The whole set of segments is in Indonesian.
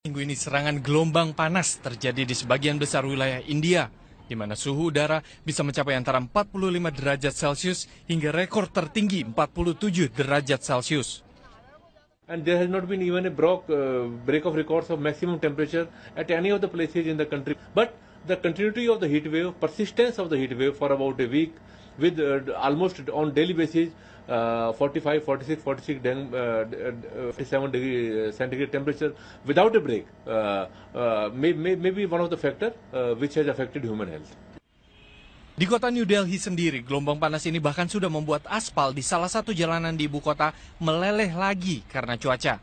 Minggu ini serangan gelombang panas terjadi di sebagian besar wilayah India, di mana suhu udara bisa mencapai antara 45 derajat Celcius hingga rekor tertinggi 47 derajat Celcius. And there has not been even a break of records of maximum temperature at any of the places in the country. But the continuity of the heat wave, persistence of the heat wave for about a week, with almost on daily basis 45, 46, 47 degree centigrade temperature without a break may be one of the factors which has affected human health. Di kota New Delhi sendiri, gelombang panas ini bahkan sudah membuat aspal di salah satu jalanan di ibu kota meleleh lagi karena cuaca.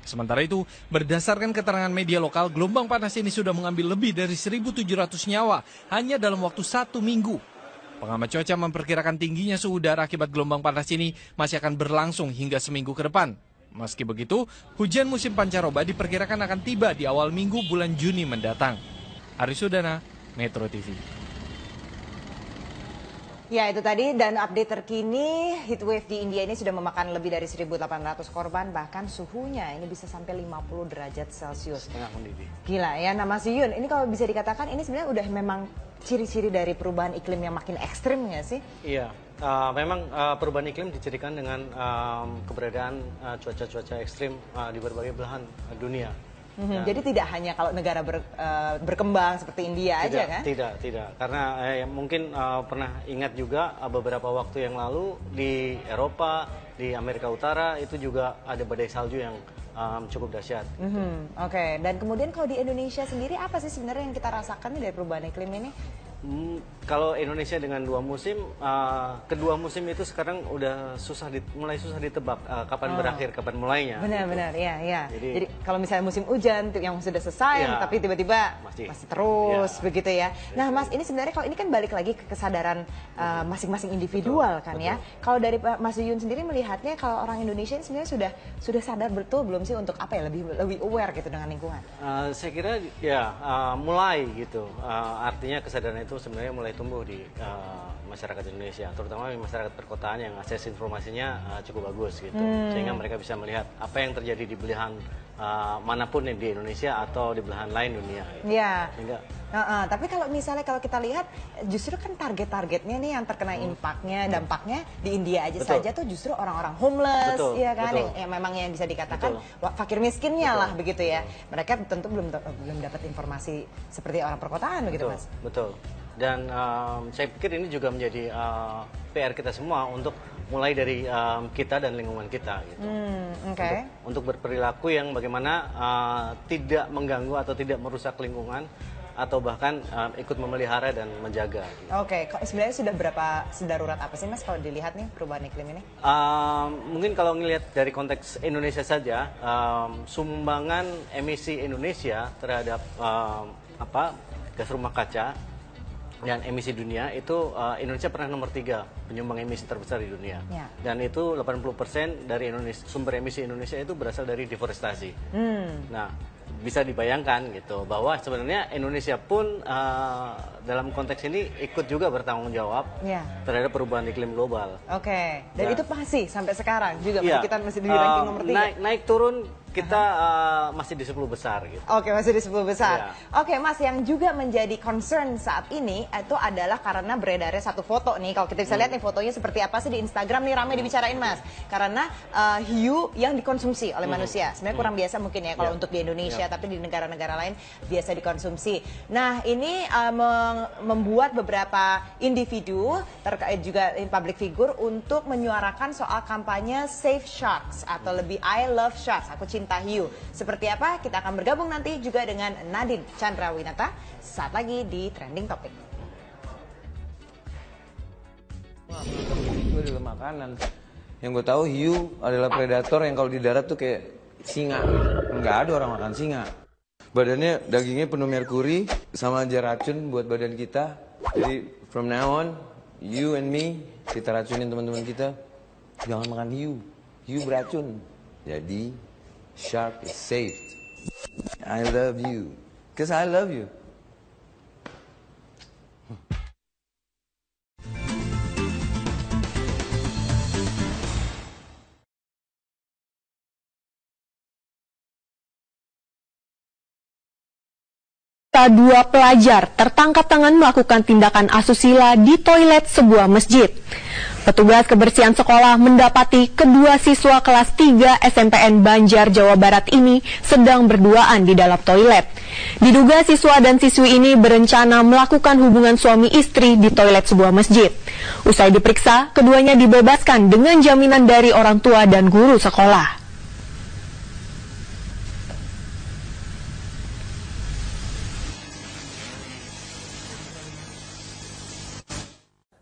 Sementara itu, berdasarkan keterangan media lokal, gelombang panas ini sudah mengambil lebih dari 1.700 nyawa hanya dalam waktu 1 minggu. Pengamat cuaca memperkirakan tingginya suhu udara akibat gelombang panas ini masih akan berlangsung hingga seminggu ke depan. Meski begitu, hujan musim pancaroba diperkirakan akan tiba di awal minggu bulan Juni mendatang. Aris Sudana, Metro TV. Ya, itu tadi, dan update terkini heatwave di India ini sudah memakan lebih dari 1.800 korban, bahkan suhunya ini bisa sampai 50 derajat Celcius. Gila ya. Nah Mas Yun, ini kalau bisa dikatakan ini sebenarnya udah memang ciri-ciri dari perubahan iklim yang makin ekstrim nggak sih? Iya, memang perubahan iklim dicirikan dengan keberadaan cuaca-cuaca ekstrim di berbagai belahan dunia. Jadi tidak hanya kalau negara berkembang seperti India aja kan? Tidak. Karena mungkin pernah ingat juga beberapa waktu yang lalu di Eropa, di Amerika Utara itu juga ada badai salju yang cukup dahsyat. Oke. Dan kemudian kalau di Indonesia sendiri apa sih sebenarnya yang kita rasakan dari perubahan iklim ini? Kalau Indonesia dengan dua musim, kedua musim itu sekarang udah mulai susah ditebak kapan berakhir, kapan mulainya. Benar, ya. Jadi kalau misalnya musim hujan yang sudah selesai, ya, tapi tiba-tiba masih terus ya, begitu ya. Nah Mas, ini sebenarnya kalau ini kan balik lagi ke kesadaran masing-masing individual kan ya. Kalau dari Mas Yun sendiri melihatnya, kalau orang Indonesia ini sebenarnya sudah sadar betul belum sih untuk apa ya, lebih aware gitu dengan lingkungan? Saya kira ya mulai gitu. Artinya kesadaran itu sebenarnya mulai tumbuh di masyarakat Indonesia, terutama di masyarakat perkotaan yang akses informasinya cukup bagus gitu, sehingga mereka bisa melihat apa yang terjadi di belahan manapun di Indonesia atau di belahan lain dunia. Gitu. Ya. Tapi kalau misalnya kita lihat justru kan targetnya nih yang terkena impaknya, dampaknya di India aja saja tuh justru orang-orang homeless, ya kan, yang memang yang bisa dikatakan fakir miskinnya lah begitu ya. Mereka tentu belum dapat informasi seperti orang perkotaan begitu Mas. Betul. Dan saya pikir ini juga menjadi PR kita semua untuk mulai dari kita dan lingkungan kita gitu. Untuk berperilaku yang bagaimana tidak mengganggu atau tidak merusak lingkungan, atau bahkan ikut memelihara dan menjaga. Oke, sebenarnya sudah berapa sedarurat apa sih Mas kalau dilihat nih perubahan iklim ini? Mungkin kalau ngelihat dari konteks Indonesia saja, sumbangan emisi Indonesia terhadap gas rumah kaca dan emisi dunia itu Indonesia pernah nomor 3 penyumbang emisi terbesar di dunia. Dan itu 80% dari sumber emisi Indonesia itu berasal dari deforestasi. Nah, bisa dibayangkan gitu bahwa sebenarnya Indonesia pun dalam konteks ini ikut juga bertanggung jawab terhadap perubahan iklim global. Oke. Dan itu masih sampai sekarang juga kita masih di ranking nomor 3. Naik turun kita masih di 10 besar gitu. Oke, masih di 10 besar. Oke, Mas, yang juga menjadi concern saat ini itu adalah karena beredarnya satu foto nih. Kalau kita bisa lihat nih fotonya seperti apa sih di Instagram nih, ramai dibicarain Mas. Karena hiu yang dikonsumsi oleh manusia. Sebenarnya kurang biasa mungkin ya kalau untuk di Indonesia, tapi di negara-negara lain biasa dikonsumsi. Nah, ini membuat beberapa individu terkait juga public figure untuk menyuarakan soal kampanye Save Sharks atau lebih I Love Sharks. Aku cinta hiu. Seperti apa? Kita akan bergabung nanti juga dengan Nadine Chandrawinata saat lagi di Trending Topic. Itu adalah makanan. Yang gue tahu hiu adalah predator yang kalau di darat tuh kayak singa. Nggak ada orang makan singa. Badannya, dagingnya penuh merkuri sama aja racun buat badan kita. Jadi from now on, you and me, kita racunin teman-teman kita. Jangan makan hiu. Hiu beracun. Jadi shark is safe. I love you. Because I love you. Dua pelajar tertangkap tangan melakukan tindakan asusila di toilet sebuah masjid. Petugas kebersihan sekolah mendapati kedua siswa kelas 3 SMPN Banjar, Jawa Barat ini sedang berduaan di dalam toilet. Diduga siswa dan siswi ini berencana melakukan hubungan suami istri di toilet sebuah masjid. Usai diperiksa, keduanya dibebaskan dengan jaminan dari orang tua dan guru sekolah.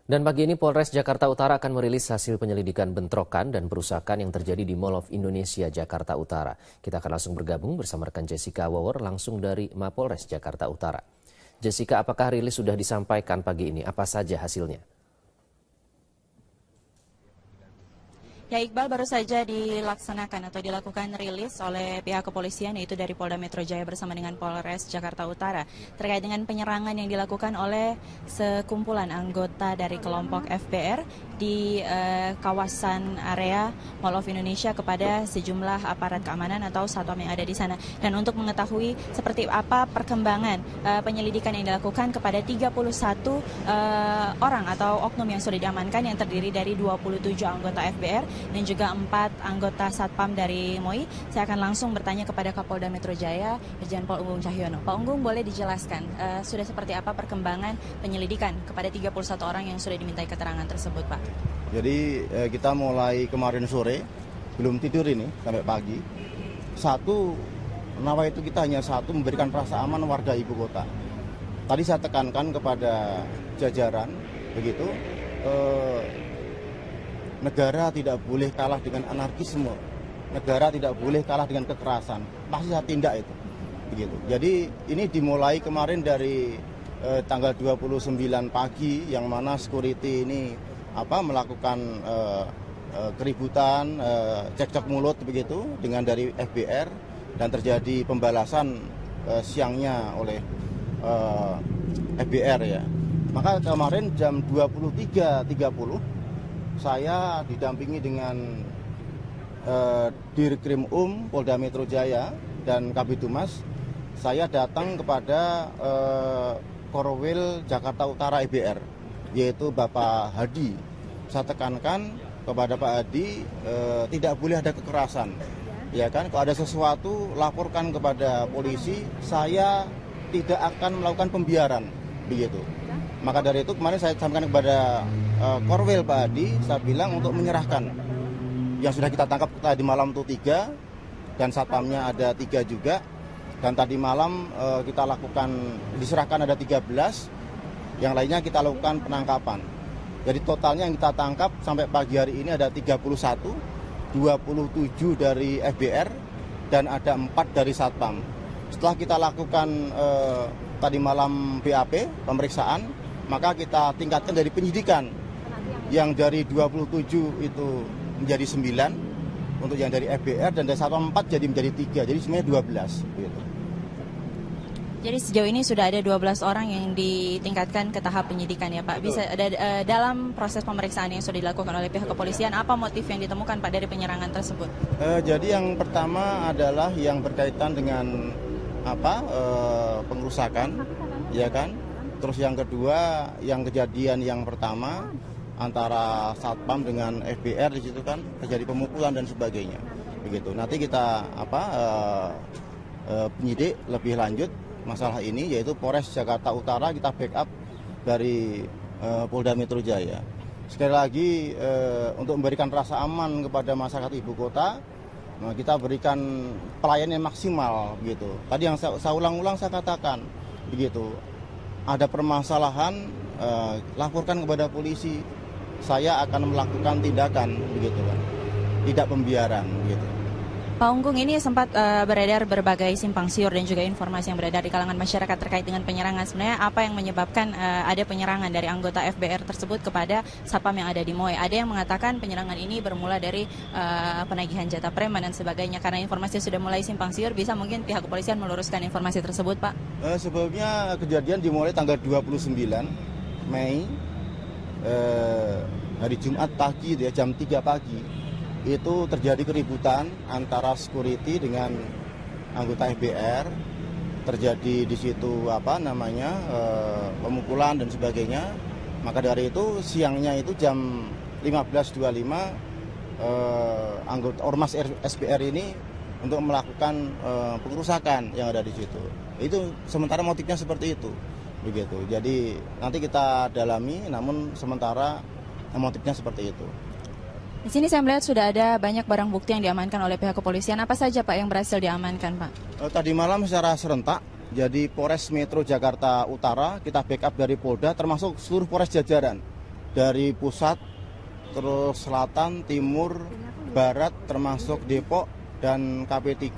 Dan pagi ini Polres Jakarta Utara akan merilis hasil penyelidikan bentrokan dan perusakan yang terjadi di Mall of Indonesia, Jakarta Utara. Kita akan langsung bergabung bersama rekan Jessica Wawor langsung dari Mapolres Jakarta Utara. Jessica, apakah rilis sudah disampaikan pagi ini? Apa saja hasilnya? Ya Iqbal, baru saja dilaksanakan atau dilakukan rilis oleh pihak kepolisian yaitu dari Polda Metro Jaya bersama dengan Polres Jakarta Utara terkait dengan penyerangan yang dilakukan oleh sekumpulan anggota dari kelompok FBR di kawasan area Mall of Indonesia kepada sejumlah aparat keamanan atau satpam yang ada di sana. Dan untuk mengetahui seperti apa perkembangan penyelidikan yang dilakukan kepada 31 orang atau oknum yang sudah diamankan yang terdiri dari 27 anggota FBR dan juga 4 anggota Satpam dari MOI. Saya akan langsung bertanya kepada Kapolda Metro Jaya, Irjen Pol Unggung Cahyono. Pak Unggung, boleh dijelaskan sudah seperti apa perkembangan penyelidikan kepada 31 orang yang sudah dimintai keterangan tersebut, Pak? Jadi kita mulai kemarin sore, belum tidur ini sampai pagi. Satu, nawa itu kita hanya satu, memberikan rasa aman warga ibu kota. Tadi saya tekankan kepada jajaran, begitu, negara tidak boleh kalah dengan anarkisme, negara tidak boleh kalah dengan kekerasan. Pasti saya tindak itu, begitu. Jadi ini dimulai kemarin dari tanggal 29 pagi, yang mana security ini melakukan keributan, cekcok mulut begitu dengan dari FBR, dan terjadi pembalasan siangnya oleh FBR ya. Maka kemarin jam 23.30 saya didampingi dengan Dirkrim Polda Metro Jaya dan Kabid Humas. Saya datang kepada Korwil Jakarta Utara FBR, yaitu Bapak Hadi. Saya tekankan kepada Pak Hadi tidak boleh ada kekerasan, ya kan? Kalau ada sesuatu laporkan kepada polisi. Saya tidak akan melakukan pembiaran, begitu. Maka dari itu kemarin saya sampaikan kepada Korwil Pak Hadi, saya bilang untuk menyerahkan yang sudah kita tangkap tadi malam itu 3, dan satpamnya ada 3 juga, dan tadi malam kita lakukan, diserahkan ada 13, yang lainnya kita lakukan penangkapan. Jadi totalnya yang kita tangkap sampai pagi hari ini ada 31, 27 dari FBR, dan ada 4 dari satpam. Setelah kita lakukan tadi malam BAP, pemeriksaan, maka kita tingkatkan dari penyidikan. Yang dari 27 itu menjadi 9 untuk yang dari FBR, dan dari Satpam 4 jadi menjadi 3, jadi semuanya 12 gitu. Jadi sejauh ini sudah ada 12 orang yang ditingkatkan ke tahap penyidikan ya Pak. Bisa dalam proses pemeriksaan yang sudah dilakukan oleh pihak kepolisian, apa motif yang ditemukan Pak dari penyerangan tersebut? Jadi yang pertama adalah yang berkaitan dengan pengerusakan, ya kan? Terus yang kedua, yang kejadian yang pertama antara Satpam dengan FBR, di situ kan terjadi pemukulan dan sebagainya, begitu. Nanti kita penyidik lebih lanjut masalah ini, yaitu Polres Jakarta Utara kita backup dari Polda Metro Jaya. Sekali lagi untuk memberikan rasa aman kepada masyarakat ibu kota, kita berikan pelayanan yang maksimal, begitu. Tadi yang saya ulang-ulang saya katakan, begitu. Ada permasalahan, laporkan kepada polisi. Saya akan melakukan tindakan, begitu kan, tidak pembiaran, begitu. Pak Unggung, ini sempat beredar berbagai simpang siur dan juga informasi yang beredar di kalangan masyarakat terkait dengan penyerangan. Sebenarnya apa yang menyebabkan ada penyerangan dari anggota FBR tersebut kepada satpam yang ada di MOI? Ada yang mengatakan penyerangan ini bermula dari penagihan jatah preman dan sebagainya. Karena informasi sudah mulai simpang siur, bisa mungkin pihak kepolisian meluruskan informasi tersebut, Pak? Sebelumnya kejadian dimulai tanggal 29 Mei, hari Jumat pagi, ya, jam 3 pagi. Itu terjadi keributan antara security dengan anggota FBR, terjadi di situ pemukulan dan sebagainya. Maka dari itu siangnya itu jam 15.25 anggota Ormas SBR ini untuk melakukan pengerusakan yang ada di situ. Itu sementara motifnya seperti itu, begitu. Jadi nanti kita dalami, namun sementara motifnya seperti itu. Di sini saya melihat sudah ada banyak barang bukti yang diamankan oleh pihak kepolisian. Apa saja Pak yang berhasil diamankan Pak? Tadi malam secara serentak, jadi Polres Metro Jakarta Utara kita backup dari Polda termasuk seluruh Polres jajaran. Dari pusat, terus selatan, timur, barat termasuk Depok dan KP3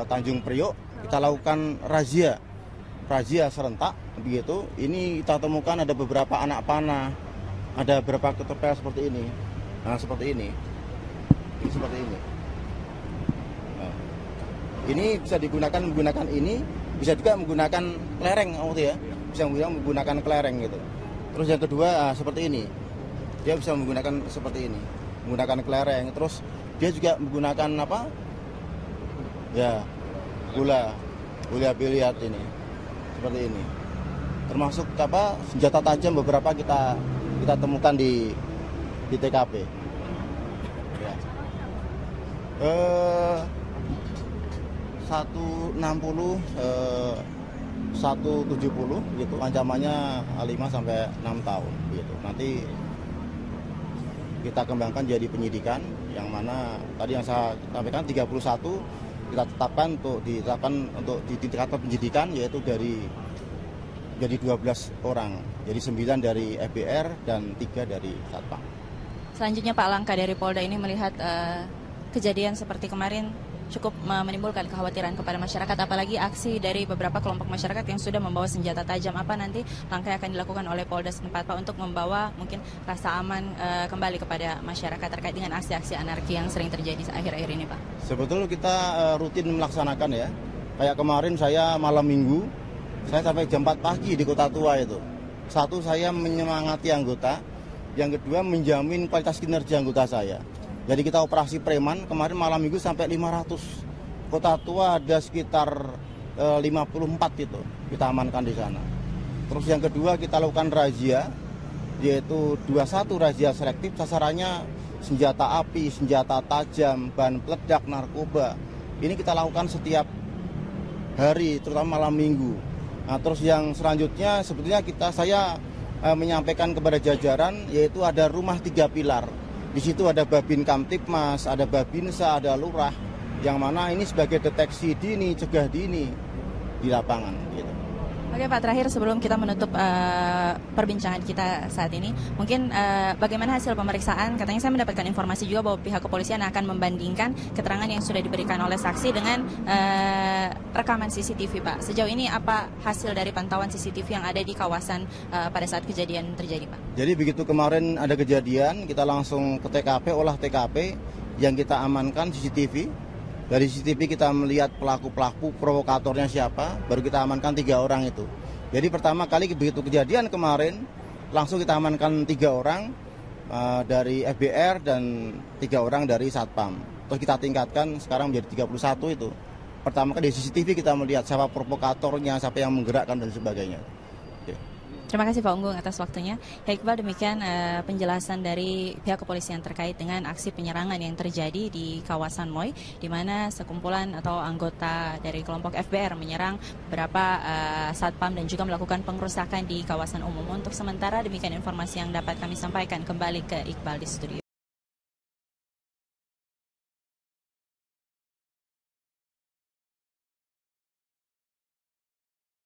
Tanjung Priok. Kita lakukan razia serentak begitu. Ini kita temukan ada beberapa anak panah, ada beberapa ketepel seperti ini. Nah, seperti ini seperti ini. Nah, ini bisa menggunakan ini, bisa juga menggunakan kelereng, ya. Bisa menggunakan kelereng gitu. Terus yang kedua seperti ini, dia bisa menggunakan seperti ini, menggunakan kelereng. Terus dia juga menggunakan bola biliar ini, seperti ini. Termasuk senjata tajam beberapa kita temukan di TKP. Ya. 160, 170 gitu, ancamannya 5 sampai 6 tahun gitu. Nanti kita kembangkan jadi penyidikan, yang mana tadi yang saya sampaikan 31 kita tetapkan untuk ditingkatkan penyidikan, yaitu jadi 12 orang. Jadi 9 dari FBR dan 3 dari Satpam. Selanjutnya Pak, langkah dari Polda ini melihat kejadian seperti kemarin cukup menimbulkan kekhawatiran kepada masyarakat, apalagi aksi dari beberapa kelompok masyarakat yang sudah membawa senjata tajam. Apa nanti langkah yang akan dilakukan oleh Polda setempat Pak untuk membawa mungkin rasa aman kembali kepada masyarakat terkait dengan aksi-aksi anarki yang sering terjadi akhir-akhir ini Pak? Sebetulnya kita rutin melaksanakan ya. Kayak kemarin saya malam minggu, saya sampai jam 4 pagi di Kota Tua itu. Satu, saya menyemangati anggota. Yang kedua, menjamin kualitas kinerja anggota saya. Jadi kita operasi preman, kemarin malam minggu sampai 500. Kota Tua ada sekitar 54 itu, kita amankan di sana. Terus yang kedua, kita lakukan razia, yaitu 21 razia selektif, sasarannya senjata api, senjata tajam, bahan peledak, narkoba. Ini kita lakukan setiap hari, terutama malam minggu. Nah, terus yang selanjutnya sebetulnya saya menyampaikan kepada jajaran, yaitu ada rumah 3 pilar. Di situ ada Babin Kamtipmas, ada Babinsa, ada Lurah, yang mana ini sebagai deteksi dini, cegah dini di lapangan. Gitu. Oke Pak, terakhir sebelum kita menutup perbincangan kita saat ini, mungkin bagaimana hasil pemeriksaan? Katanya saya mendapatkan informasi juga bahwa pihak kepolisian akan membandingkan keterangan yang sudah diberikan oleh saksi dengan rekaman CCTV Pak. Sejauh ini apa hasil dari pantauan CCTV yang ada di kawasan pada saat kejadian terjadi Pak? Jadi begitu kemarin ada kejadian, kita langsung ke TKP, olah TKP, yang kita amankan CCTV. Dari CCTV kita melihat pelaku-pelaku, provokatornya siapa, baru kita amankan 3 orang itu. Jadi pertama kali begitu kejadian kemarin, langsung kita amankan 3 orang dari FBR dan 3 orang dari Satpam. Terus kita tingkatkan sekarang menjadi 31 itu. Pertama kali di CCTV kita melihat siapa provokatornya, siapa yang menggerakkan dan sebagainya. Terima kasih Pak Unggung atas waktunya. Ya Iqbal, demikian penjelasan dari pihak kepolisian terkait dengan aksi penyerangan yang terjadi di kawasan Moi, di mana sekumpulan atau anggota dari kelompok FBR menyerang beberapa satpam dan juga melakukan pengerusakan di kawasan umum. Untuk sementara demikian informasi yang dapat kami sampaikan. Kembali ke Iqbal di studio.